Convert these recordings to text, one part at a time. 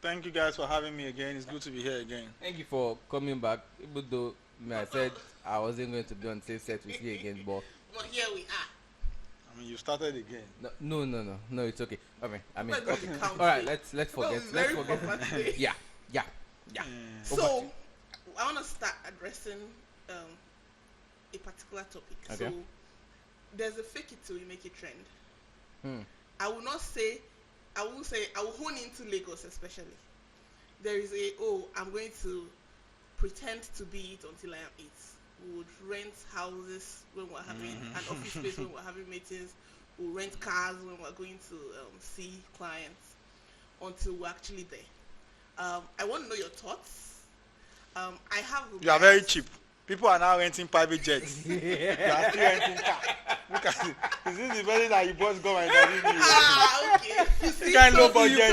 Thank you guys for having me again. It's good to be here again. Thank you for coming back. Even though I said I wasn't going to be on the same set with you again, but here we are. I mean, you started again. No, it's okay. Okay, Okay. All right, let's forget. Let's forget. Yeah. So, I want to start addressing a particular topic. Okay. So, there's a fake it till you make it trend. I will hone into Lagos especially. There is I'm going to pretend to be it until I am it. We would rent houses when we're having an office space when we're having meetings. We'll rent cars when we're going to see clients until we're actually there. I want to know your thoughts. You are very cheap. People are now renting private jets. You are still renting car. Look at it. Is this the very that you boss go and interview me? Okay. You see, kind of low budget.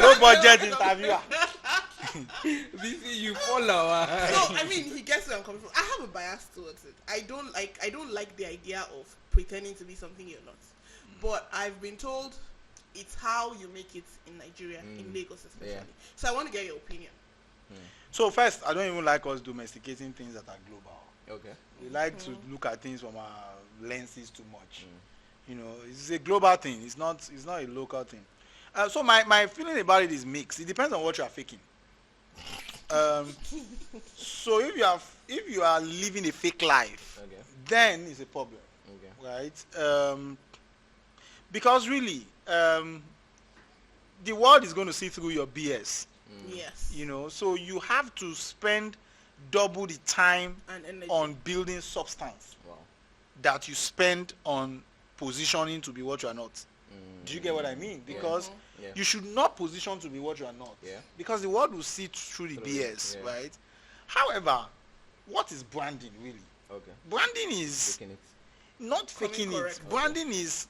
Low budget interviewer. You follow. So I mean, he gets where I'm coming from. I have a bias towards it. I don't like the idea of pretending to be something you're not. But I've been told it's how you make it in Nigeria, in Lagos especially. Yeah. So I want to get your opinion. So first, I don't even like us domesticating things that are global. Okay. We like to look at things from our lenses too much. You know, it's a global thing. It's not a local thing. So my feeling about it is mixed. It depends on what you are faking. So if you are living a fake life, then it's a problem. Right? Because really, the world is going to see through your BS. Yes. You know, so you have to spend double the time And energy. on building substance that you spend on positioning to be what you are not. Do you get what I mean? Because you should not position to be what you are not. Because the world will see through the BS, right? However, what is branding really? Branding is not faking it. Branding is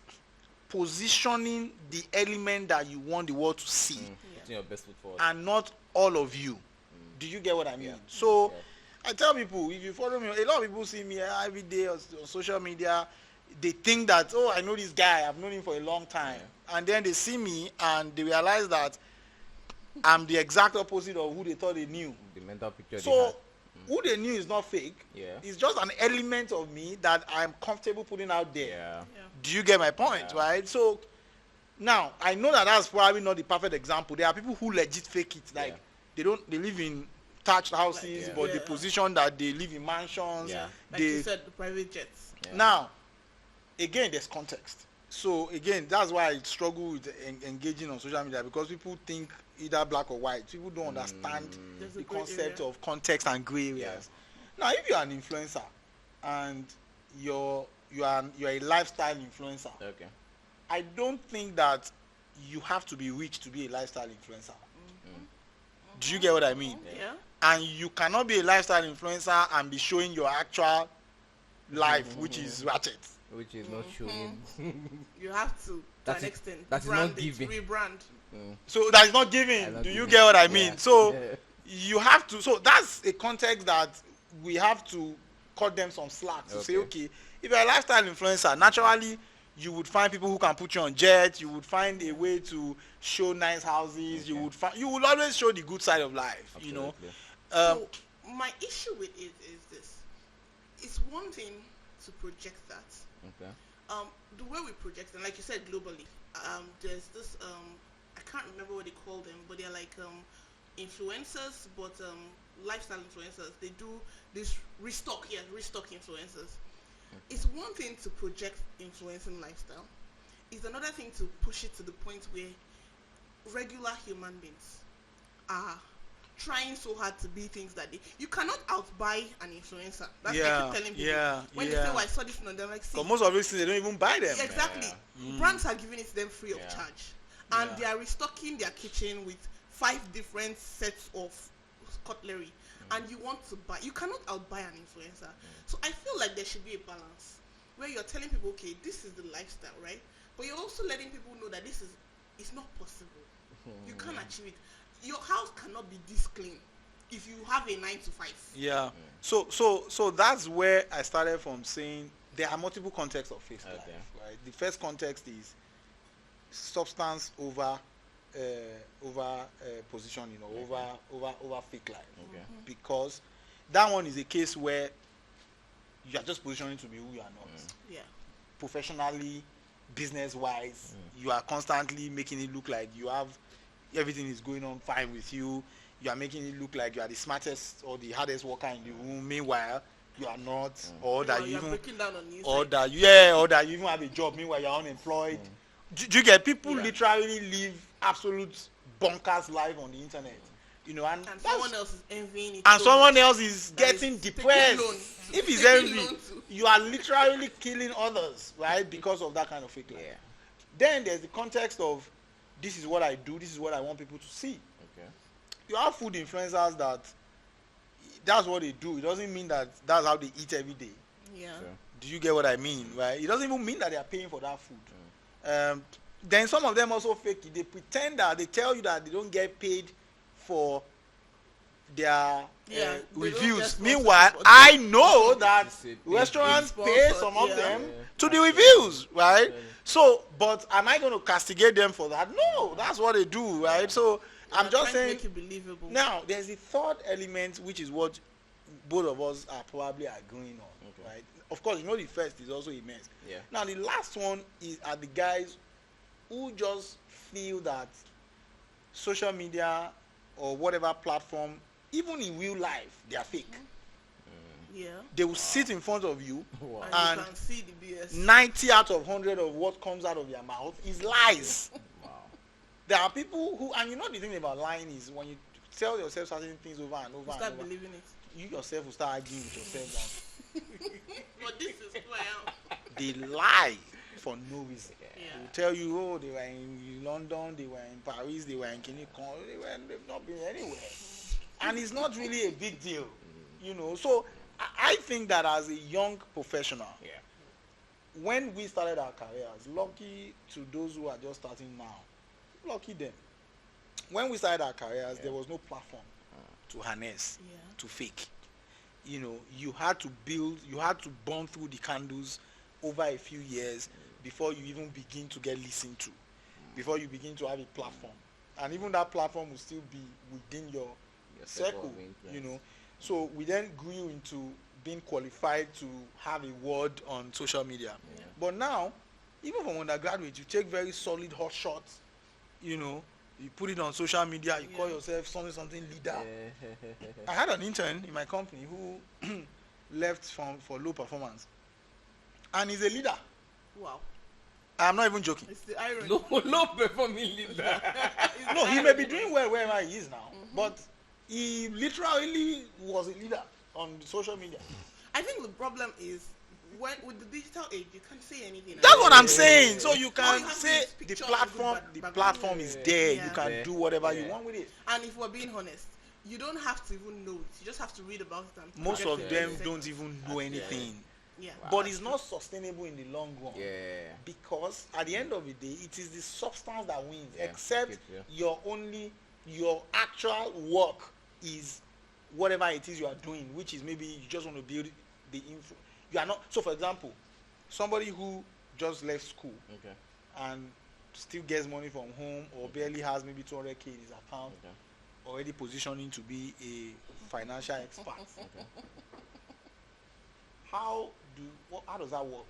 positioning the element that you want the world to see. Putting your best foot forward. And not all of you. Do you get what I mean? So I tell people, if you follow me, a lot of people see me every day on social media. They think that, oh, I know this guy. I've known him for a long time. And then they see me and they realize that I'm the exact opposite of who they thought they knew. The mental picture. So who they knew is not fake. It's just an element of me that I'm comfortable putting out there. Do you get my point, right? So now I know that that's probably not the perfect example. There are people who legit fake it. Like they live in thatched houses, but they position that they live in mansions. Like you said, the private jets. Now, again, there's context. So again, that's why I struggle with engaging on social media, because people think either black or white. People don't understand the concept of context and gray areas. Now, if you're an influencer and you're a lifestyle influencer, I don't think that you have to be rich to be a lifestyle influencer. Do you get what I mean? And you cannot be a lifestyle influencer and be showing your actual life, which is ratchet. Which is not showing. You have to an extent. That is not giving. Rebrand. So that is not giving. Do you get what I mean? So you have to. So that's a context that we have to cut them some slack to say, okay, if you're a lifestyle influencer, naturally you would find people who can put you on jets. You would find a way to show nice houses. You would always show the good side of life. Absolutely. You know. So my issue with it is this: it's one thing to project that. The way we project them, like you said, globally, there's this I can't remember what they call them, but they're like influencers, but lifestyle influencers. They do this restock influencers. It's one thing to project influencing lifestyle. It's another thing to push it to the point where regular human beings are trying so hard to be things that you cannot outbuy an influencer. That's like I keep telling people. When they say, "Oh, I saw this," and they're like, "See." But most of these things, they don't even buy them. Exactly. Brands are giving it to them free of charge, and they are restocking their kitchen with 5 different sets of cutlery, and you want to buy. You cannot outbuy an influencer. So I feel like there should be a balance where you're telling people, okay, this is the lifestyle, right? But you're also letting people know that it's not possible. You can't achieve it. Your house cannot be this clean if you have a 9 to 5. Yeah. So that's where I started from, saying there are multiple contexts of faith life, right? The first context is substance over positioning or over fake life. Okay. Because that one is a case where you are just positioning to be who you are not. Yeah. Professionally, business wise, you are constantly making it look like you have everything is going on fine with you. You are making it look like you are the smartest or the hardest worker in the room. Meanwhile, you are not, or that you even, or that you even have a job. Meanwhile, you are unemployed. Do you get people literally live absolute bonkers life on the internet? You know, and someone else is envying it. And someone else is getting depressed. If it's envy, you are literally killing others, right? Because of that kind of fake life. Yeah. Then there's the context of this is what I do, this is what I want people to see. Okay. You have food influencers that's what they do. It doesn't mean that that's how they eat every day. Yeah. Sure. Do you get what I mean, right? It doesn't even mean that they are paying for that food. Then some of them also fake it. They pretend that they tell you that they don't get paid for their reviews. Meanwhile, I know that restaurants pay some of them to the reviews, right? So, but am I going to castigate them for that? No, that's what they do, right? So I'm just saying. Make it believable. Now, there's the third element, which is what both of us are probably agreeing on, right? Of course, you know the first is also immense. Yeah. Now, the last one are the guys who just feel that social media or whatever platform, even in real life, they are fake. Yeah. They will sit in front of you and you can see the BS. 90 out of 100 of what comes out of their mouth is lies. Wow. There are people who, and you know the thing about lying is when you tell yourself certain things over and over start believing it. You yourself will start arguing with yourself that but this is who I am. they lie for no reason. Yeah. They will tell you, oh, they were in London, they were in Paris, they were in Kinikon, they've not been anywhere. And it's not really a big deal, you know. So I think that as a young professional, when we started our careers, lucky to those who are just starting now, lucky them. When we started our careers, there was no platform to harness, to fake. You know, you had to burn through the candles over a few years before you even begin to get listened to, before you begin to have a platform. And even that platform will still be within your circle, you know. So we then grew into being qualified to have a word on social media. Yeah. But now, even from undergraduate, you take very solid hot shots, you know, you put it on social media, you call yourself something leader. I had an intern in my company who left for low performance. And he's a leader. Wow. I'm not even joking. It's the irony. Low performing leader. No, he may be doing well wherever he is now, but he literally was a leader on social media. I think the problem is with the digital age, you can't say anything. That's what I'm saying. So you can say the platform is there. You can do whatever you want with it. And if we're being honest, you don't have to even know it. You just have to read about it. And most of them don't even know anything. Yeah. But it's not sustainable in the long run. Yeah. Because at the end of the day, it is the substance that wins. Except your actual work is whatever it is you are doing, which is maybe you just want to build the info. You are not. So, for example, somebody who just left school and still gets money from home or barely has maybe 200K in his account, already positioning to be a financial expert. How does that work?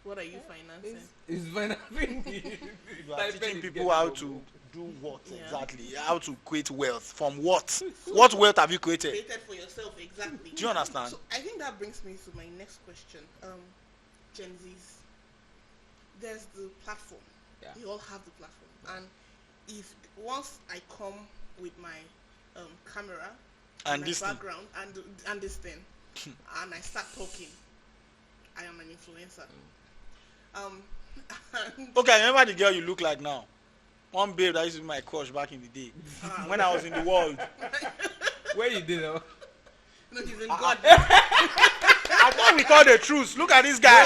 What are you financing? It's financing. You are teaching people how to do what exactly? How to create wealth. From what? What wealth have you created? Created for yourself, exactly. Do you understand? So I think that brings me to my next question. Gen Zs. There's the platform. Yeah. We all have the platform. And if once I come with my camera and this background and this thing and I start talking, I am an influencer. Okay, remember the girl you look like now? One babe that used to be my crush back in the day. When I was in the world. Where you did that? No, he's in God. I thought we called the truth. Look at this guy.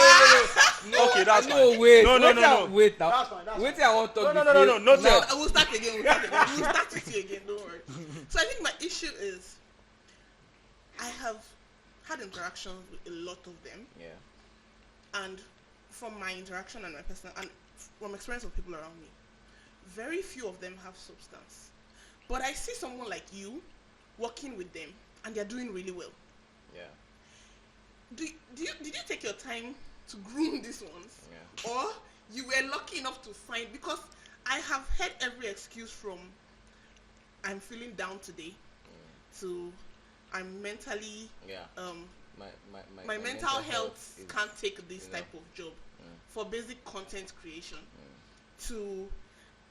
No, okay, that's fine. No, wait. No. Wait now. That's fine. Wait till I want to talk. No. I will start again. We'll start with you again. Don't worry. So I think my issue is I have had interactions with a lot of them. Yeah. And from my interaction and my personal and from experience of people around me, very few of them have substance. But I see someone like you working with them, and they're doing really well. Yeah. Did you take your time to groom these ones? Yeah. Or you were lucky enough to find, because I have heard every excuse from I'm feeling down today to I'm mentally my mental health can't take this type of job, for basic content creation, to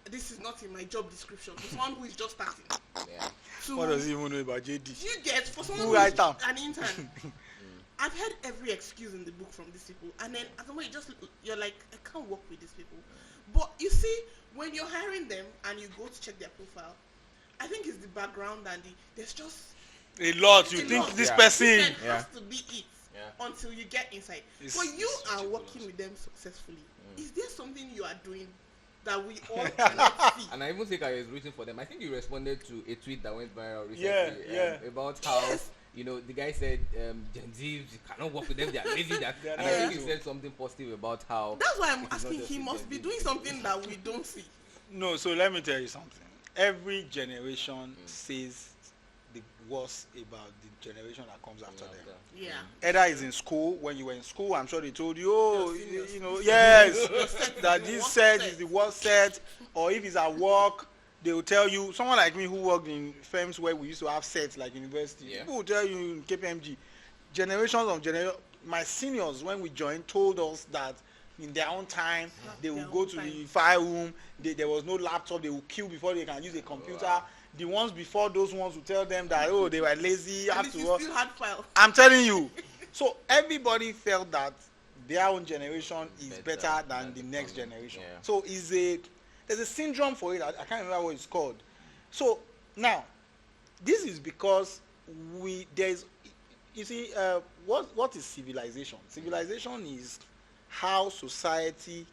this is not in my job description, for someone who is just starting. Yeah. What does he even know about JD? You get, for someone who who is down? an intern. I've heard every excuse in the book from these people, and then at the moment you're like, I can't work with these people. But you see, when you're hiring them and you go to check their profile, I think it's the background and there's just a lot. You think this person has to be it until you get inside. But you are working with them successfully. Is there something you are doing that we all cannot see? And I even think I was rooting for them. I think you responded to a tweet that went viral recently about how the guy said Gen Zs, you cannot work with them, they are lazy. And I think he said something positive about how. That's why I'm asking, he must be doing something that we don't see. No, so let me tell you something. Every generation says the worst about the generation that comes after them. Yeah. Either it's in school, when you were in school, I'm sure they told you, yes, that this set is the worst set, or if it's at work, they will tell you, someone like me who worked in firms where we used to have sets like university, people will tell you in KPMG, my seniors when we joined told us that in their own time, they will go to the file room, there was no laptop, they will queue before they can use a computer. Wow. The ones before those ones will tell them that, they were lazy, have to work. Still had file. I'm telling you. So everybody felt that their own generation is better than the next generation. Yeah. So there's a syndrome for it. I can't remember what it's called. So now, this is because what is civilization? Civilization is how society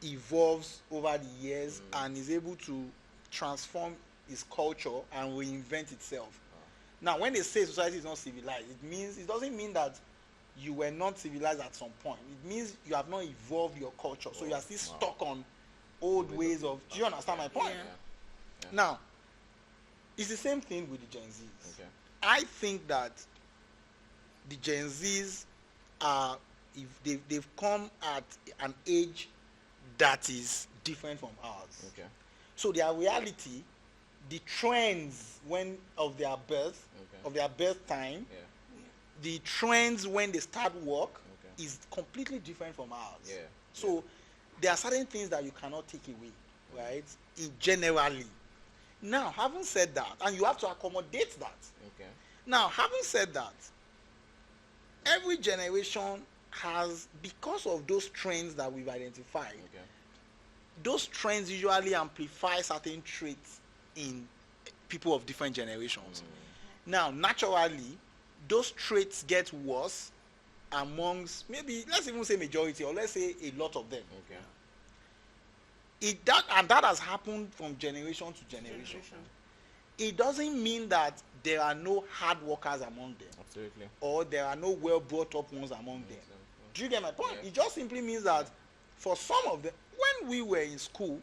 evolves over the years and is able to transform its culture and reinvent itself. Now, when they say society is not civilized, it doesn't mean that you were not civilized at some point. It means you have not evolved your culture, so you are still stuck on old ways of. Do you understand my point? Yeah. Now, it's the same thing with the Gen Zs. Okay. I think that the Gen Zs are, if they've come at an age that is different from ours. Okay. So their reality, the trends of their birth, of their birth time, the trends when they start work is completely different from ours. Yeah. So there are certain things that you cannot take away, right? Generally. Now, having said that, and you have to accommodate that. Okay. Now, having said that, every generation has, because of those trends that we've identified, those trends usually amplify certain traits in people of different generations. Now, naturally, those traits get worse amongst, maybe, let's even say majority, or let's say a lot of them. Okay. That has happened from generation to generation. It doesn't mean that there are no hard workers among them. Absolutely. Or there are no well brought up ones among them. Do you get my point? It just simply means that for some of them, when we were in school,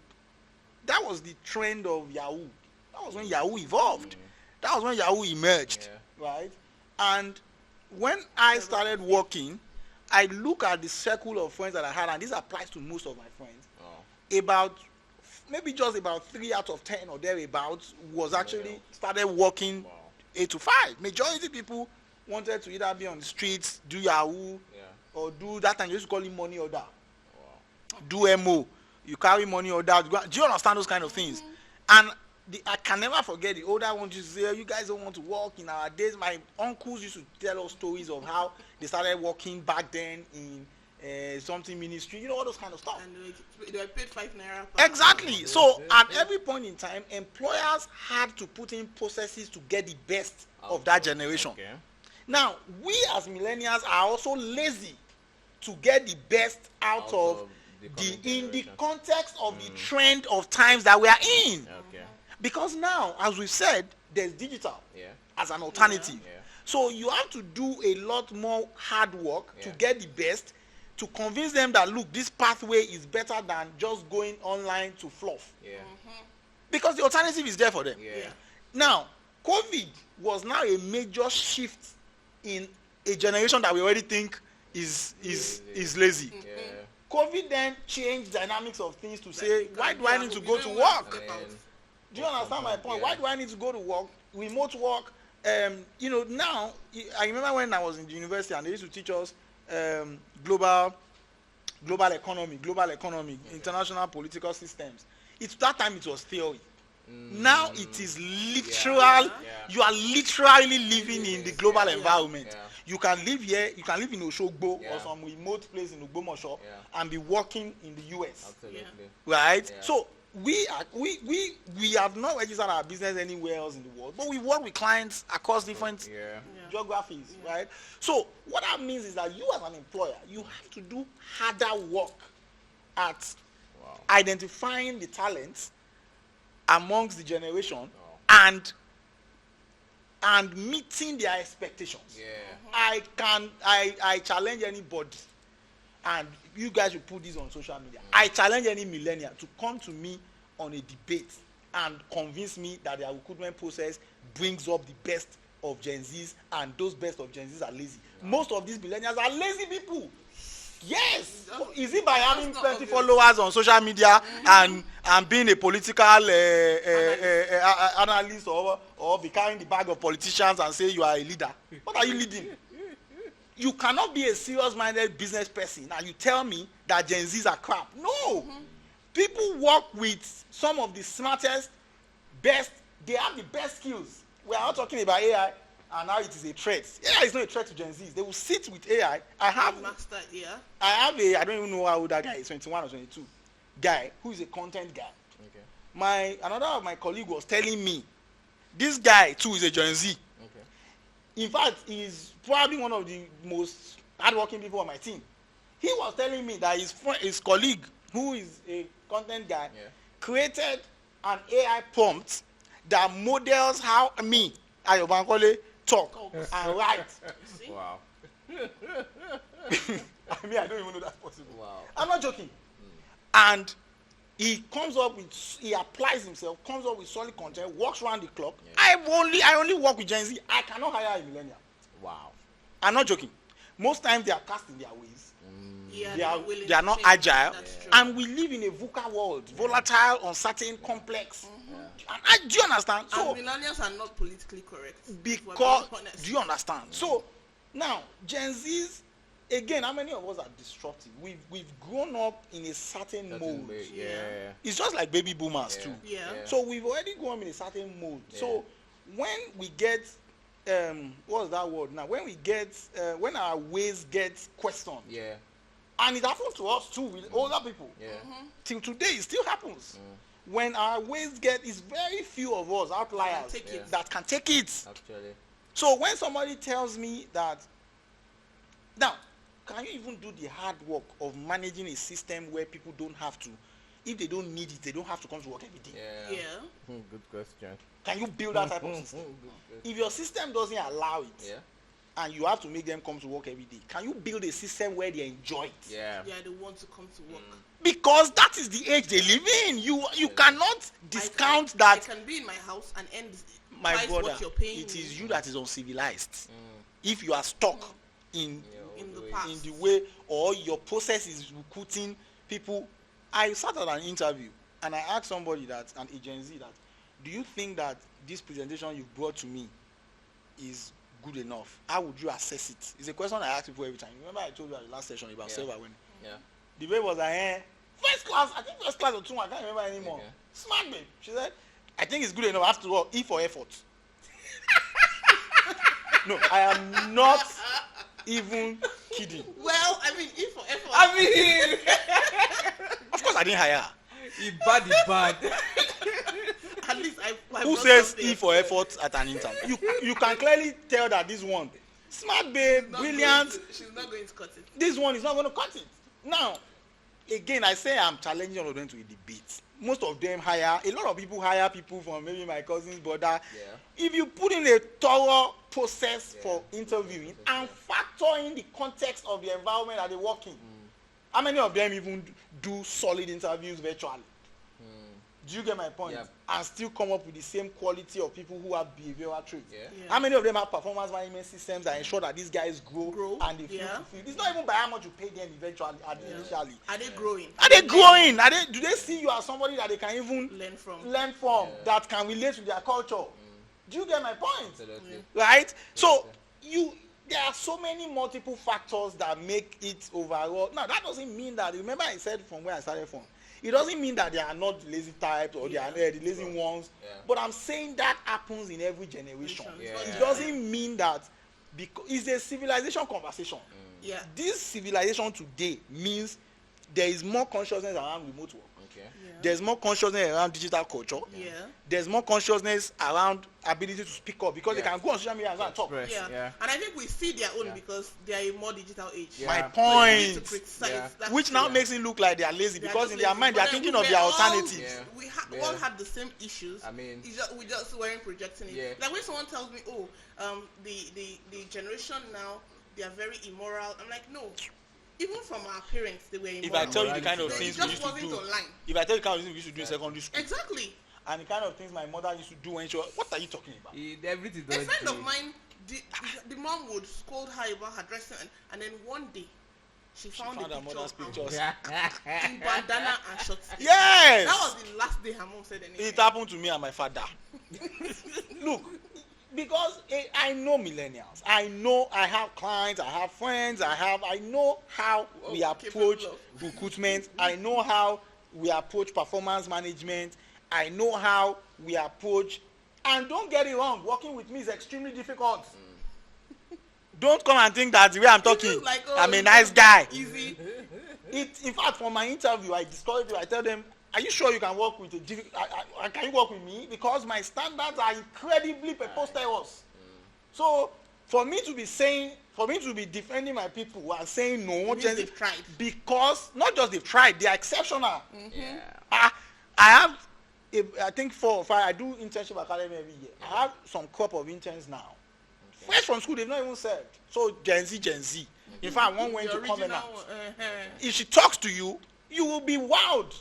that was the trend of Yahoo. That was when Yahoo evolved. That was when Yahoo emerged, right? And when I started working, I look at the circle of friends that I had, and this applies to most of my friends. Maybe just about 3 out of 10 or thereabouts was actually started working 8 to 5. Majority people wanted to either be on the streets, do Yahoo, or do that time you used to call it money order. Do MO. You carry money order. Do you understand those kind of things? And I can never forget the older ones used to say, you guys don't want to work in our days. My uncles used to tell us stories of how they started working back then in something ministry, all those kind of stuff. And they were paid 5 naira. Exactly. So at every point in time, employers had to put in processes to get the best of that generation. Okay. Now, we as millennials are also lazy to get the best out of the context of the trend of times that we are in. Okay. Because now, as we've said, there's digital as an alternative. So you have to do a lot more hard work to get the best, to convince them that, look, this pathway is better than just going online to fluff. Yeah. Because the alternative is there for them. Yeah. Now, COVID was now a major shift in a generation that we already think is lazy. Yeah. COVID then changed dynamics of things to say, why do I need to go to work? Do you understand my point? Why do I need to go to work? Remote work. Now, I remember when I was in the university and they used to teach us global economy, international political systems. That time it was theory. Now it is literal. Yeah. You are literally living in the global environment. Yeah. You can live here. You can live in Oshogbo or some remote place in Ogbomoso and be working in the US. Absolutely. Right. Yeah. So we have not registered our business anywhere else in the world, but we work with clients across different geographies. Yeah. Right. So what that means is that you as an employer, you have to do harder work at identifying the talents amongst the generation and meeting their expectations. I challenge anybody, and you guys will put this on social media. I challenge any millennial to come to me on a debate and convince me that their recruitment process brings up the best of Gen Zs, and those best of Gen Zs are lazy. Most of these millennials are lazy people. Yes. Is it by having plenty followers on social media and being a political analyst or be carrying the bag of politicians and say you are a leader? What are you leading? You cannot be a serious-minded business person and you tell me that Gen Zs are crap. No. People work with some of the smartest, best. They have the best skills. We are not talking about AI. And now it is a threat. AI is not a threat to Gen Zs. They will sit with AI. I don't even know how old that guy is, 21 or 22. Guy who is a content guy. Okay. Another of my colleague was telling me, this guy too is a Gen Z. Okay. In fact, he's probably one of the most hardworking people on my team. He was telling me that his colleague, who is a content guy, created an AI prompt that models how me, Ayo Bankole, talk and write. Wow. I mean, I don't even know that's possible. Wow. I'm not joking. And he applies himself, comes up with solid content, works around the clock. I only work with Gen Z. I cannot hire a millennial. Wow. I'm not joking. Most times they are cast in their ways. They are not agile. And we live in a VUCA world, volatile, uncertain, complex. And do you understand? So millennials are not politically correct. Because do you understand? So now Gen Zs, again, how many of us are disruptive? We've grown up in a certain mode. It's just like baby boomers too. So we've already grown up in a certain mode. So when we get what's that word now? When when our ways get questioned. And it happens to us too with older people. Till today it still happens. When our ways it's very few of us outliers that can take it. Actually. So when somebody tells me that, now, can you even do the hard work of managing a system where people don't have to, if they don't need it, they don't have to come to work every day? Good question. Can you build that type of system? If your system doesn't allow it, and you have to make them come to work every day, can you build a system where they enjoy it? They want to come to work. Because that is the age they live in. You cannot discount that. I can be in my house and end my brother, what you're paying it is you that is uncivilized. If you are stuck in the way, or your process is recruiting people. I sat at an interview and I asked somebody an agency that, do you think that this presentation you brought to me is good enough? How would you assess it? It's a question I ask people every time. Remember I told you at the last session about self-awareness? The babe was like, first class or two, I can't remember anymore. Smart babe. She said, I think it's good enough. After all, E for effort. No, I am not even kidding. Well, I mean, E for effort. Of course I didn't hire her. Bad. At least I who says E for effort at an interview? You can clearly tell that this one, smart babe, brilliant. She's not going to cut it. This one is not going to cut it. Now, again, I say I'm challenging all of them to a debate. Most of them a lot of people hire people from maybe my cousin's brother. If you put in a thorough process for interviewing and factor in the context of the environment that they work in, How many of them even do solid interviews virtually? Do you get my point? Yep. And still come up with the same quality of people who have behavioral traits. Yeah. How many of them have performance management systems that ensure that these guys grow and they feel fulfilled? It's not even by how much you pay them eventually. Initially. Are they growing? Are they growing? Do they see you as somebody that they can even learn from that can relate to their culture? Do you get my point? Absolutely. Right? So there are so many multiple factors that make it overall. Now that doesn't mean that, remember I said from where I started from, it doesn't mean that they are not lazy types or they are the lazy ones. But I'm saying that happens in every generation. It doesn't mean that, because it's a civilization conversation. This civilization today means there is more consciousness around remote work. There's more consciousness around digital culture. There's more consciousness around ability to speak up, because they can go on social media and go and talk. And I think we see their own because they are a more digital age. My point. So which now makes it look like they are lazy, because in their mind they are thinking of their alternatives. We all had the same issues. I mean, we just weren't projecting it. Like when someone tells me, the generation now, they are very immoral. I'm like, no. Even from our parents, they were immoral. If I tell you the kind of things we used to do, if I tell you the kind of things we used to do in secondary school, exactly, and the kind of things my mother used to do when she was, what are you talking about? Everything. A friend of mine, the mom would scold her about her dressing, and then one day she found a her mother's pictures in bandana and short sleeve. Yes, that was the last day her mom said anything. It happened to me and my father. Look. Because I know millennials. I know I have clients, I have friends, I know how we approach recruitment. I know how we approach performance management. I know how we approach, and don't get it wrong, working with me is extremely difficult. Don't come and think that the way I'm talking, like, I'm a nice guy. Easy. In fact, for my interview, I discourage you. I tell them, are you sure you can work with can you work with me? Because my standards are incredibly preposterous. So for me to be defending my people and saying no, they've tried. Because not just they've tried, they are exceptional. I have, I think 4 or 5. I do internship academy every year. I have some crop of interns now. Fresh from school, they've not even served. So Gen Z. In fact, one went to Covenant. If she talks to you, you will be wowed.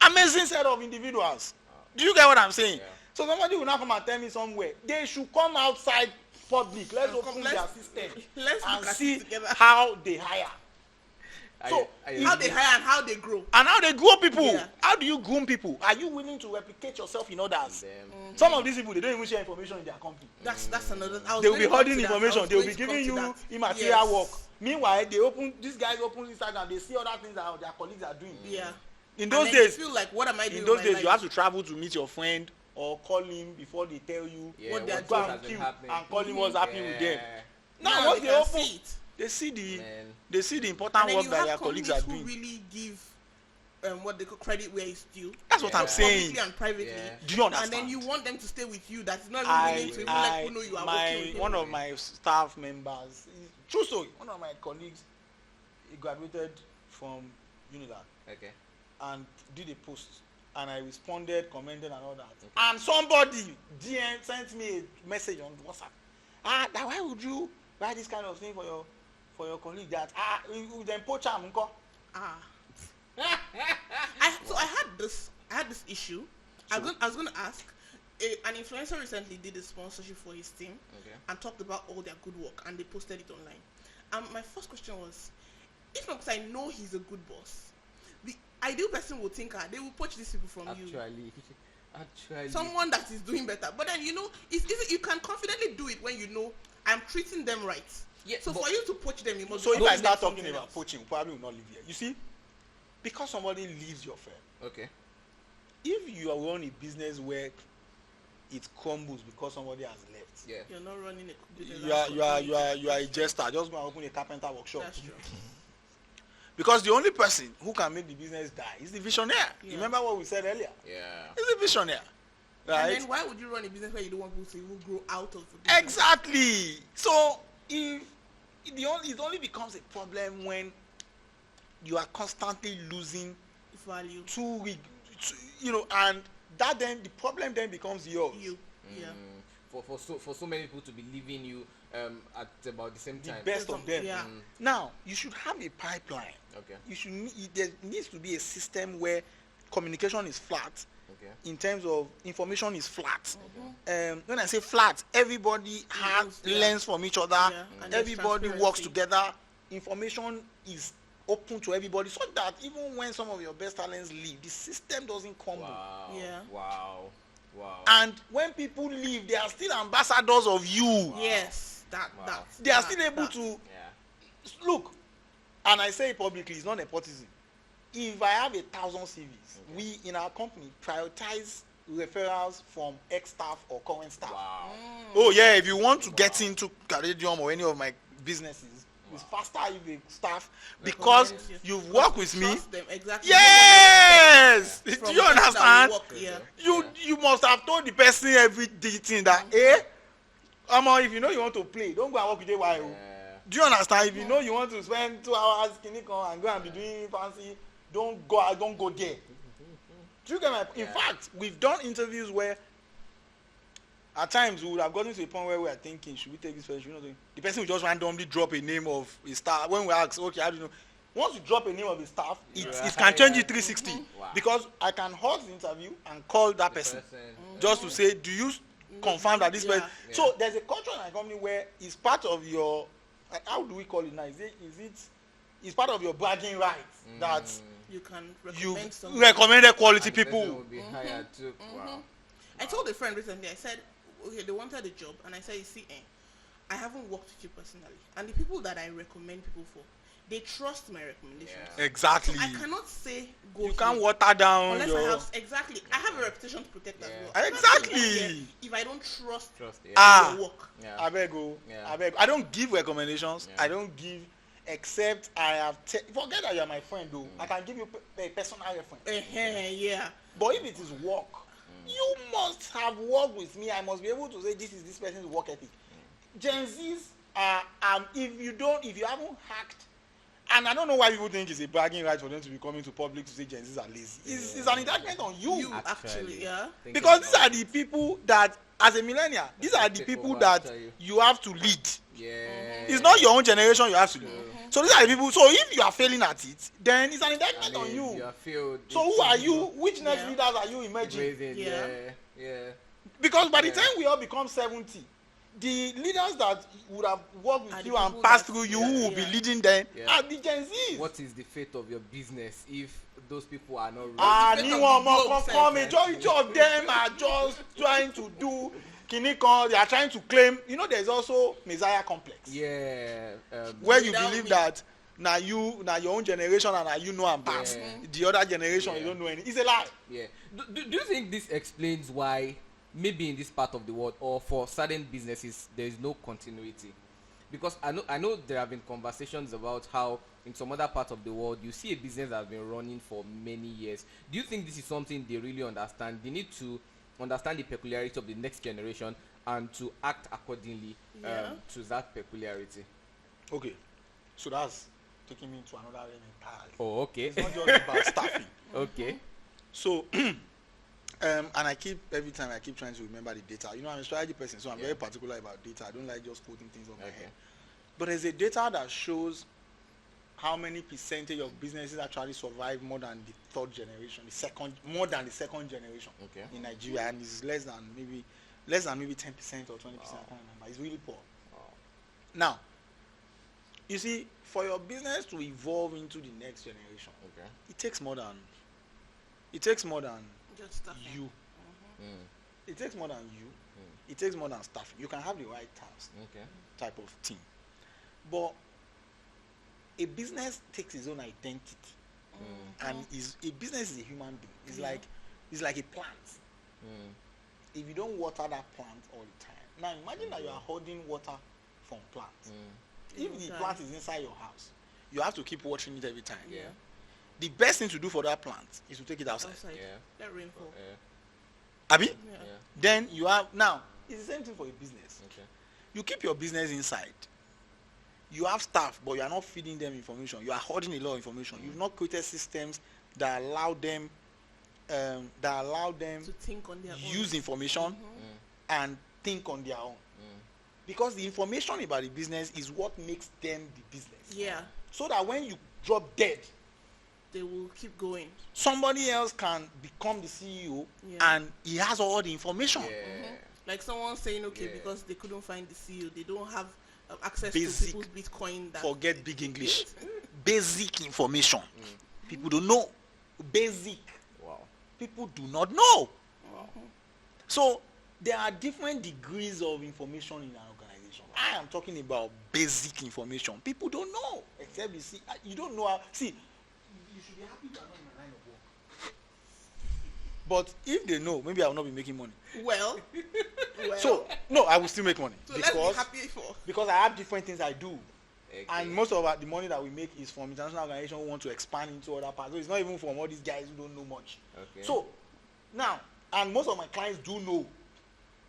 Amazing set of individuals. Do you get what I'm saying? So somebody will not come and tell me somewhere. They should come outside public. Let's open their system and see how they hire. So how they hire and how they grow. And how they grow people. How do you groom people? Are you willing to replicate yourself in others? Some of these people, they don't even share information in their company. That's another. They will be holding information. They will be giving you immaterial work. Meanwhile, these guys open Instagram. They see other things that their colleagues are doing. In those days, you feel like, what am I doing? In those days, you have to travel to meet your friend or call him before they tell you what they're doing and call him what's happening with them. Now, once they open, they see the important work that their colleagues are doing. Who really give what they call credit where it's due. That's what I'm saying. Publicly and privately. Do you understand? And then you want them to stay with you. That's not really willing to even let people know you are working with one of my staff members, true story, one of my colleagues, he graduated from Unilag. And did a post, and I responded, commented, and all that. And somebody DM sent me a message on WhatsApp. Why would you write this kind of thing for your colleague? That you then poach him, So I had this issue. I was going to ask. An influencer recently did a sponsorship for his team and talked about all their good work, and they posted it online. And my first question was, if not because I know he's a good boss, the ideal person would think they will poach these people from you. Actually, someone that is doing better. But then it's easy. You can confidently do it when you know I'm treating them right. So for you to poach them, you must. So if I start talking about poaching, probably will not live here. You see, because somebody leaves your firm. If you are running a business where it crumbles because somebody has left, you're not running a business. You are a jester. Just go and open a carpenter workshop. That's true. Because the only person who can make the business die is the visionary. Remember what we said earlier? It's the visionary. Right? And then why would you run a business where you don't want people to even grow out of the business? Exactly. So it only becomes a problem when you are constantly losing value. And that then the problem then becomes yours. for so many people to be leaving you at about the same time. The best of them. Yeah. Now you should have a pipeline. Okay. There needs to be a system where communication is flat. Okay. In terms of information is flat. When I say flat, everybody learns from each other. And everybody works together. Information is open to everybody, so that even when some of your best talents leave, the system doesn't crumble. Wow. Yeah. Wow. And when people leave, they are still ambassadors of you. Wow. Yes. They are still able to look. And I say it publicly, it's not nepotism. If I have 1,000 CVs, we in our company prioritize referrals from ex-staff or current staff. Wow. Oh yeah, if you want to get into Caradium or any of my businesses, it's faster if the staff, because you've worked with me. Them, exactly. Yes. Do you understand? Yeah. You must have told the person every thing that if you know you want to play, don't go and work with AYO. Do you understand? If you know you want to spend 2 hours and go and be doing fancy, don't go there. Do you get my? In fact, we've done interviews where at times we would have gotten to a point where we are thinking, should we take this person? The person will just randomly drop a name of a staff. When we ask, okay, how do you know? Once you drop a name of a staff, it can change it 360. Wow. Because I can hold the interview and call that person just to say, do you confirm that this person? So there's a culture in our company where it's part of your, how do we call it now? It's part of your bragging rights that you can recommended quality people. Will be hired too. Wow. I told a friend recently, I said, okay, they wanted a job, and I said, you see, I haven't worked with you personally, and the people that I recommend people for, they trust my recommendations. Exactly. So I cannot say go. You can't water down unless I have I have a reputation to protect as well. Exactly. If I don't trust your work. I beg. I don't give recommendations. I don't give. Except I have forget that you are my friend though. I can give you a personal reference. But if it is work, you must have worked with me. I must be able to say this is this person's work ethic. Gen Zs if you haven't hacked, and I don't know why people think it's a bragging right for them to be coming to public to say Gen Zs are lazy. It's an indictment on you. Actually, because these are the people that, as a millennial, these are the people that you have to lead. It's not your own generation you have to lead. So these are the people. So if you are failing at it, then it's an indictment on you. So who are you? Which next leaders are you emerging? Because by the time we all become 70, the leaders that would have worked with you and passed through you, who will be leading them, are the Gen Zs. What is the fate of your business if those people are not ready? Majority of them are just trying to do Kinikon. They are trying to claim. There's also Messiah complex. Where you believe that now your own generation and now you know and pass. The other generation you don't know anything. It's a lie. Do you think this explains why maybe in this part of the world or for certain businesses there is no continuity? Because I know there have been conversations about how in some other parts of the world you see a business that has been running for many years. Do you think this is something they really understand? They need to understand the peculiarity of the next generation and to act accordingly to that peculiarity. Okay, so that's taking me to another realm entirely. Oh, okay. It's not just about staffing. Okay. So, and every time I keep trying to remember the data. I'm a strategy person, so I'm very particular about data. I don't like just quoting things off my head. But there's a data that shows how many percentage of businesses actually survive more than the third generation, more than the second generation in Nigeria, and it's less than maybe 10% or 20%. I can't remember. It's really poor. Now, you see, for your business to evolve into the next generation, it takes more than just you. It takes more than you. It takes more than staffing. You can have the right task type of team, but a business takes its own identity, and a business is a human being. It's like a plant. If you don't water that plant all the time, now imagine that you are holding water from plants. If the plant is inside your house, you have to keep watering it every time. The best thing to do for that plant is to take it outside. Let rainfall. Abi? Then you have it's the same thing for a business. You keep your business inside. You have staff, but you are not feeding them information. You are holding a lot of information. You've not created systems that allow them to think on their use information and think on their own. Because the information about the business is what makes them the business. Yeah. So that when you drop dead, they will keep going. Somebody else can become the CEO and he has all the information. Like someone saying, okay, because they couldn't find the CEO, they don't have access to people's Bitcoin. Forget big English. Basic information. People don't know. Basic. Wow. People do not know. So there are different degrees of information in an organization. I am talking about basic information. People don't know. Except you don't know how. See, you should be happy you are not in a line of work. But if they know, maybe I will not be making money. Well. So, no, I will still make money. So let's be happy because I have different things I do. Okay. And most of the money that we make is from international organizations who want to expand into other parts. So it's not even from all these guys who don't know much. Okay. So, now, and most of my clients do know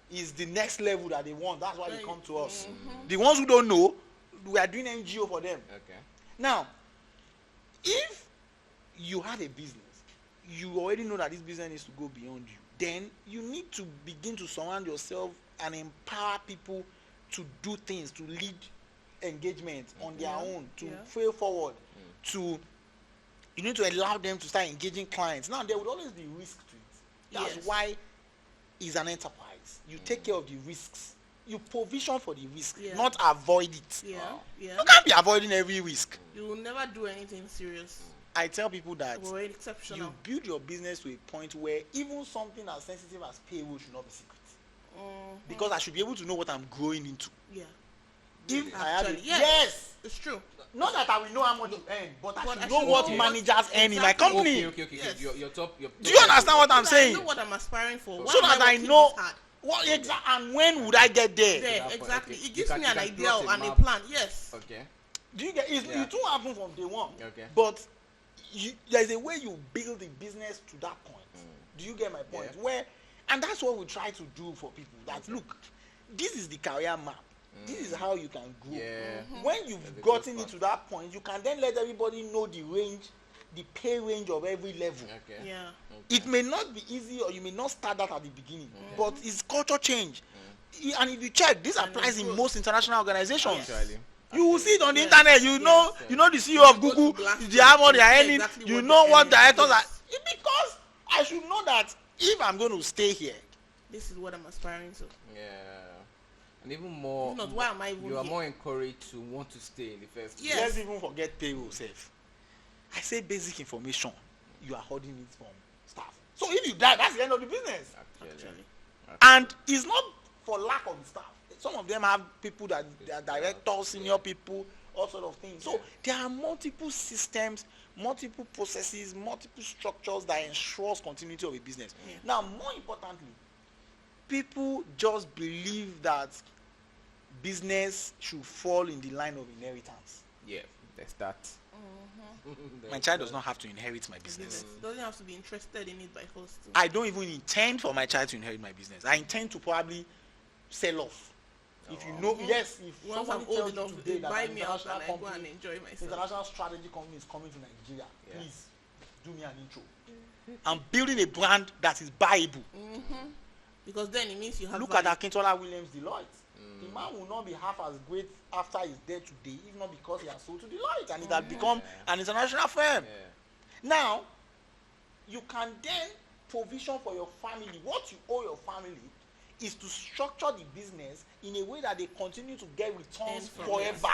is the next level that they want. That's why they come to us. The ones who don't know, we are doing NGO for them. Okay. Now, if you have a business, you already know that this business needs to go beyond you. Then you need to begin to surround yourself and empower people to do things, to lead engagement on their own, to fail forward, you need to allow them to start engaging clients. Now, there would always be risk to it. That's why it's an enterprise. You take care of the risks. You provision for the risk, not avoid it. You can't be avoiding every risk. You will never do anything serious. I tell people that you build your business to a point where even something as sensitive as payroll should not be secret. Because I should be able to know what I'm growing into. If I have yes, it's true. Not that I will know how much you earn, but I should know what managers earn in my company. Okay. Yes. Your top. Do you understand what I'm saying? I know what I'm aspiring for. So that I know what exactly and when would I get there? Exactly. It gives me an idea and a plan. Yes. Okay. Do you get it? It won't happen from day one. Okay. But there's a way you build the business to that point. Do you get my point? And that's what we try to do for people. That look, this is the career map. This is how you can grow. When you've gotten it to that point, you can then let everybody know the range, the pay range of every level. It may not be easy, or you may not start that at the beginning, but it's culture change. And if you check, this applies in most international organizations. You will see it on the internet. You know the CEO of Google. They have all their earning. You know what directors are. Because I should know that if I'm going to stay here, this is what I'm aspiring to. And even more, why am I even you are more encouraged to want to stay in the first place. Let's even forget payroll safe. I say basic information. You are holding it from staff. So if you die, that's the end of the business. Actually. And it's not for lack of the staff. Some of them have people that they are directors, senior people, all sort of things. So there are multiple systems, multiple processes, multiple structures that ensures continuity of a business. Now, more importantly, people just believe that business should fall in the line of inheritance. There's that. My child does not have to inherit my business. Doesn't have to be interested in it by force. I don't even intend for my child to inherit my business. I intend to probably sell off. If you know, if once I'm old enough, they buy me out and I go and enjoy myself. International strategy company is coming to Nigeria. Please do me an intro. I'm building a brand that is buyable. Because then it means you have. Look at Akintola Williams Deloitte. The man will not be half as great after he's dead today, if not because he has sold to Deloitte and it has become an international firm. Now, you can then provision for your family. What you owe your family is to structure the business in a way that they continue to get returns forever.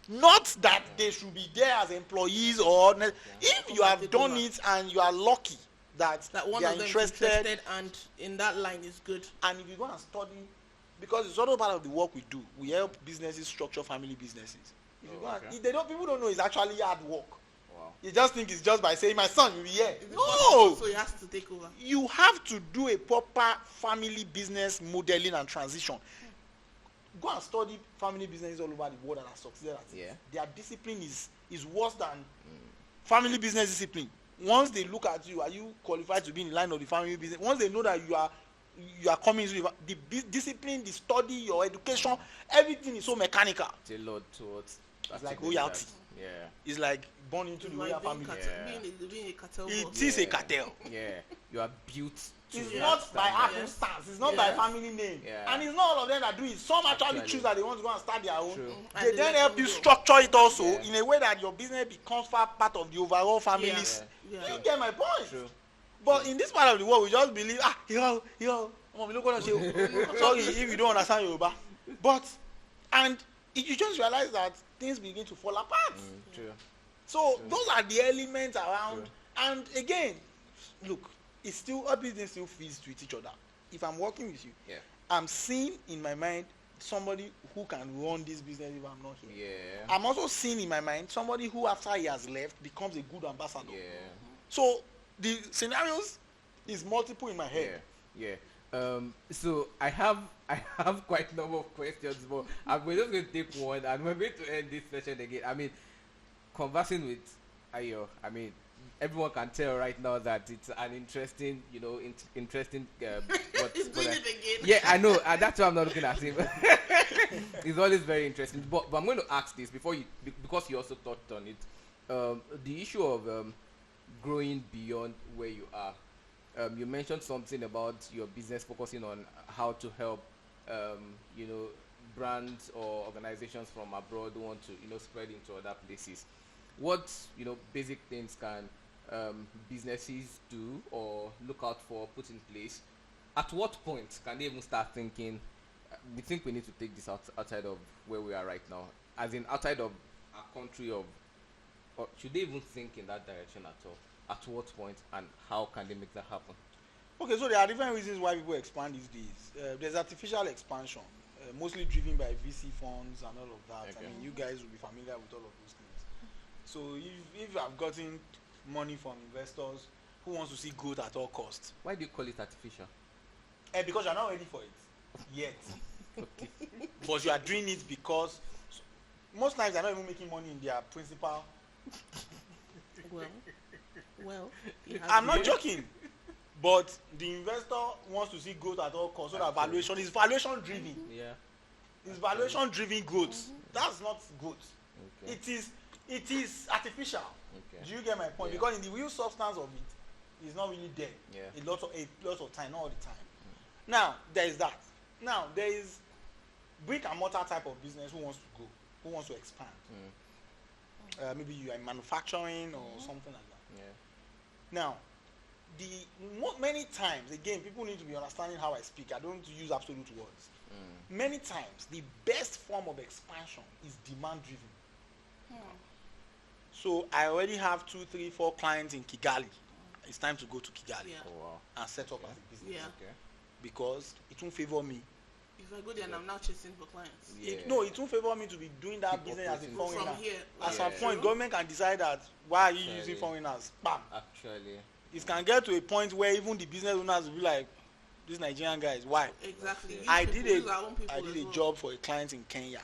Not that they should be there as employees or if you have done it and you are lucky that one they are of them interested is interested and in that line is good. And if you go and study, because it's also part of the work we do, we help businesses structure family businesses. If you go and, if they don't, people don't know it's actually hard work. You just think it's just by saying my son will be here. No! So he has to take over. You have to do a proper family business modeling and transition. Go and study family businesses all over the world that are succeeded at it. Their discipline is worse than family business discipline. Once they look at you, are you qualified to be in the line of the family business? Once they know that you are coming to the discipline, the study, your education, everything is so mechanical. Tailored towards it's like royalty. Yeah. It's like born into the royal family. Being a cartel It is a cartel. Yeah. You are built to it's not by happenstance. It's not by family name. And it's not all of them that do it. Some actually choose that they want to go and start their own. They then help you structure it also in a way that your business becomes part of the overall family's. You get my point? True. But in this part of the world, we just believe, sorry if you don't understand Yoruba. But, and you just realize that things begin to fall apart. True. So those are the elements around. True. And again, look, it's still, our business still feeds with each other. If I'm working with you, I'm seeing in my mind somebody who can run this business if I'm not here. Yeah. I'm also seeing in my mind somebody who after he has left becomes a good ambassador. Yeah. So the scenarios is multiple in my head. Yeah. So I have quite a number of questions, but I'm just going to take one, and we're going to end this session again. I mean, conversing with Ayo, I mean, everyone can tell right now that it's an interesting, interesting. Yeah, I know, and that's why I'm not looking at him. It's always very interesting. But I'm going to ask this because you also touched on it. The issue of growing beyond where you are. You mentioned something about your business focusing on how to help, brands or organizations from abroad who want to, spread into other places. What, basic things can businesses do or look out for, put in place? At what point can they even start thinking, we think we need to take this outside of where we are right now, as in outside of our country, or should they even think in that direction at all? At what point, and how can they make that happen? Okay, so there are different reasons why people expand these days. There's artificial expansion, mostly driven by VC funds and all of that. Okay. I mean, you guys will be familiar with all of those things. So if I've gotten money from investors who wants to see growth at all costs. Why do you call it artificial? Because you're not ready for it yet. Okay. But you are doing it because most times they're not even making money in their principal. Well, I'm not joking, but the investor wants to see growth at all costs. So that valuation is valuation driven. Yeah, it's valuation driven growth. That's not growth. Okay. It is artificial. Okay. Do you get my point? Because in the real substance of it, it's not really there. Yeah. A lot of time, not all the time. Now there is that. Now there is brick and mortar type of business who wants to go, who wants to expand. Maybe you are in manufacturing or something like that. Now, many times, again, people need to be understanding how I speak. I don't use absolute words. Many times, the best form of expansion is demand-driven. So, I already have 2, 3, 4 clients in Kigali. It's time to go to Kigali and set up as a business. Yeah. Because it won't favor me. If I go there and I'm now chasing for clients. It won't favor me to be doing that business as a foreigner. At some point, government can decide that why are you using foreigners? Bam. Actually. It can get to a point where even the business owners will be like, these Nigerian guys, why? Exactly. I did a job for a client in Kenya.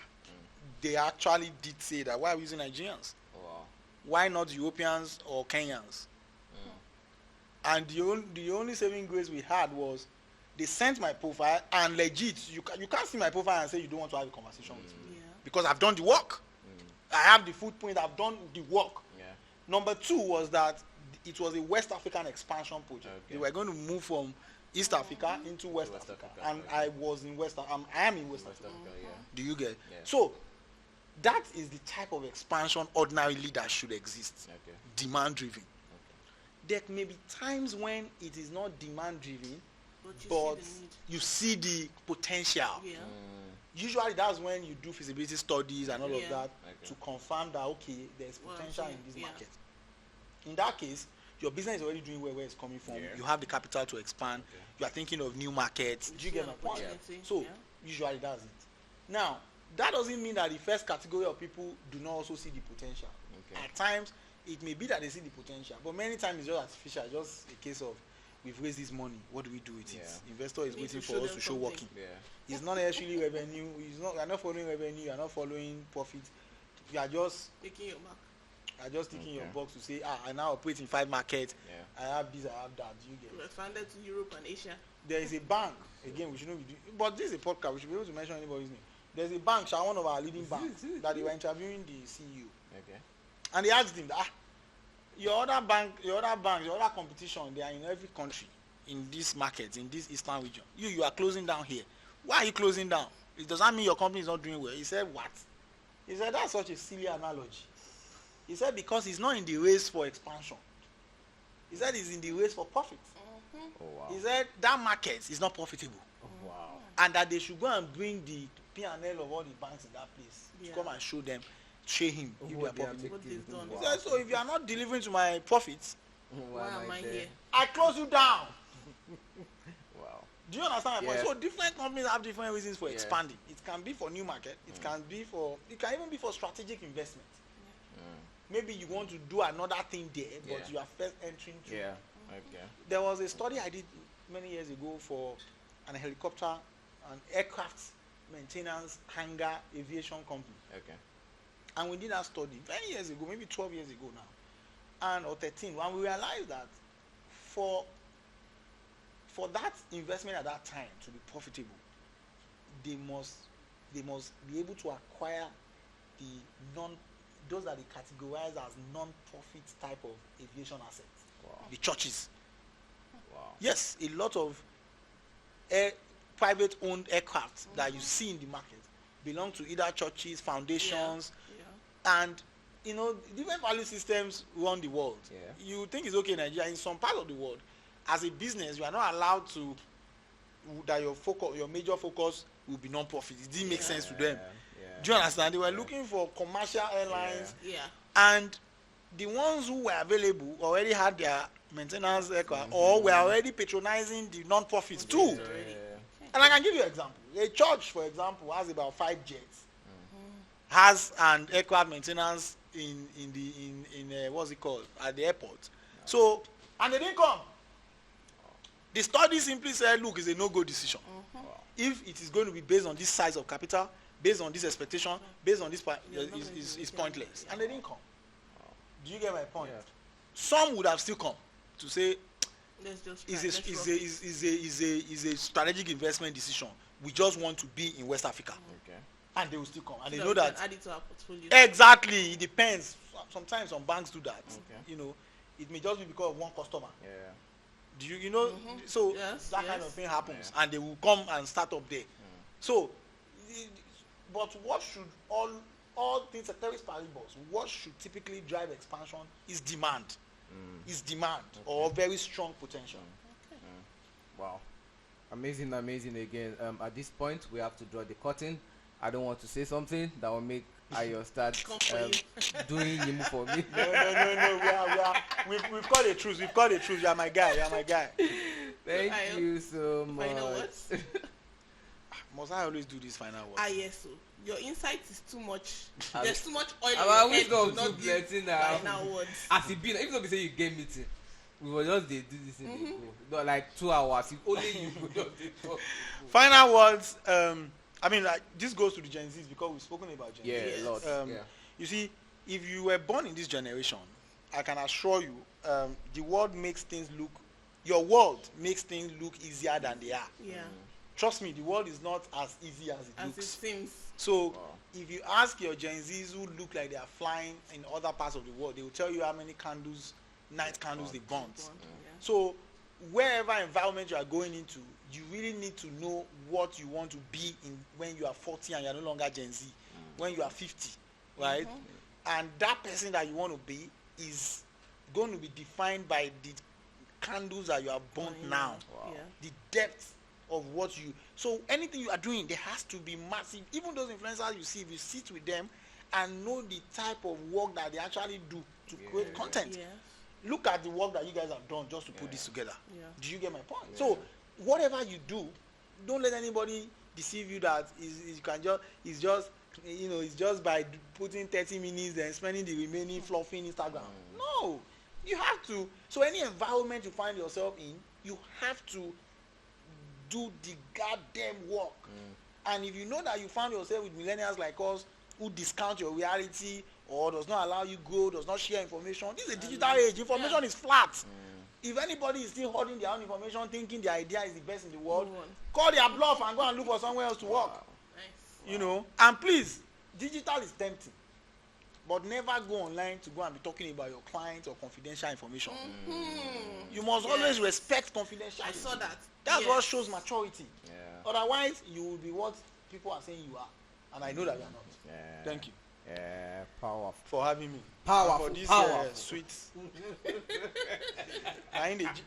They actually did say that, why are we using Nigerians? Wow. Why not Europeans or Kenyans? And the only saving grace we had was they sent my profile, and legit, you can't see my profile and say you don't want to have a conversation with me. Because I've done the work. I have the footprint, I've done the work. Number 2 was that it was a West African expansion project. Okay. They were going to move from East Africa into West Africa. And I was in I am in West Africa. Do you get? So that is the type of expansion ordinarily that should exist. Demand driven. There may be times when it is not demand driven, but you see the potential. Usually that's when you do feasibility studies and all of that to confirm that there's potential in this market. In that case, your business is already doing where it's coming from. You have the capital to expand. You are thinking of new markets. Do you get my point? So usually that's it. Now, that doesn't mean that the first category of people do not also see the potential. At times, it may be that they see the potential, but many times it's just artificial. It's just a case of, we've raised this money, what do we do with it? Investor is waiting for us to show working. It's not actually revenue. You are not following revenue. You are not following profit. You are just taking your mark. You are just taking your box to say, I now operate in 5 markets. I have this, I have that. You get we expanded to Europe and Asia. There is a bank. Again, we shouldn't be doing, but this is a podcast. We should be able to mention anybody's name. There's a bank, one of our leading banks, that they were interviewing the CEO. And they asked him, your other banks, your other competition, they are in every country in this market, in this eastern region. You are closing down here. Why are you closing down? It does not mean your company is not doing well. He said, what? He said, that's such a silly analogy. He said, because he's not in the race for expansion. He said he's in the race for profit. Oh, wow. He said that market is not profitable. Oh, wow. And that they should go and bring the P&L of all the banks in that place to come and show him if they are profitable. He said, so if you are not delivering to my profits, why am I here? I close you down. Wow. Do you understand my point? So different companies have different reasons for expanding. It can be for new market. It can even be for strategic investment. Maybe you want to do another thing there, but you are first entering through. Yeah. Okay. There was a study I did many years ago for an aircraft maintenance hangar aviation company. Okay. And we did that study many years ago, maybe 12 years ago now, or 13. And we realized that for that investment at that time to be profitable, they must be able to acquire those are categorized as non-profit type of aviation assets. Wow. The churches. Wow. Yes, a lot of private owned aircraft that you see in the market belong to either churches, foundations, and different value systems run the world. You think it's okay in Nigeria. In some part of the world, as a business, you are not allowed to that your major focus will be non-profit. It didn't make sense to them. Do you understand? They were looking for commercial airlines, and the ones who were available already had their maintenance aircraft or were already patronizing the non-profits too. And I can give you an example. A church, for example, has about 5 jets, has an aircraft maintenance in what's it called, at the airport. So, and they didn't come. The study simply said, look, it's a no-go decision. If it is going to be based on this size of capital, based on this expectation, based on this, is pointless. And they didn't come. Do you get my point? Some would have still come to say, is a strategic investment decision. We just want to be in West Africa. And they will still come. And they know that. Add it to our portfolio. Exactly. It depends. Sometimes some banks do that. It may just be because of one customer. Do you know? So that kind of thing happens, and they will come and start up there. So, but what should all things ceteris paribus, what should typically drive expansion is demand. Is demand or very strong potential. Wow, amazing again. At this point, we have to draw the curtain. I don't want to say something that will make Ayo start doing Yimu for me. No. We've got a truce. You're my guy. Thank you so much. Final words? Must I always do this final words? Yes. So your insight is too much. There's too much oil in your head to not give final words. As it been, even though we say you game meeting, we will just do this in the go. Not like 2 hours. If only you could just talk. Final words. This goes to the Gen Zs because we've spoken about Gen Z. A lot. You see, if you were born in this generation, I can assure you, the world makes things look. Your world makes things look easier than they are. Trust me, the world is not as easy as it looks. It seems. So, if you ask your Gen Zs who look like they are flying in other parts of the world, they will tell you how many night candles they burnt. So, wherever environment you are going into, you really need to know what you want to be in when you are 40 and you are no longer Gen Z, when you are 50, right? And that person that you want to be is going to be defined by the candles that you have burnt now, the depth of what you. So anything you are doing, there has to be massive. Even those influencers you see, if you sit with them and know the type of work that they actually do to create content. Look at the work that you guys have done just to put this together. Do you get my point? So whatever you do, don't let anybody deceive you that it's just by putting 30 minutes and spending the remaining fluffing Instagram. No, you have to. So any environment you find yourself in, you have to do the goddamn work. And if you know that you found yourself with millennials like us who discount your reality or does not allow you grow, does not share information, this is a digital age. Information is flat. If anybody is still holding their own information, thinking their idea is the best in the world, call their bluff and go and look for somewhere else to work. Nice. And please, digital is tempting, but never go online to go and be talking about your client or confidential information. You must always respect confidentiality. I saw that. That's what shows maturity. Yeah. Otherwise, you will be what people are saying you are, and I know that you are not. Yeah. Thank you. Yeah, powerful. For having me. Powerful. For this Powerful. sweet.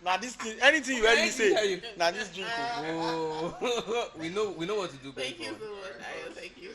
Now this thing, anything you heard me say, now this drink. Oh, we know what to do. Thank you so much. Thank you.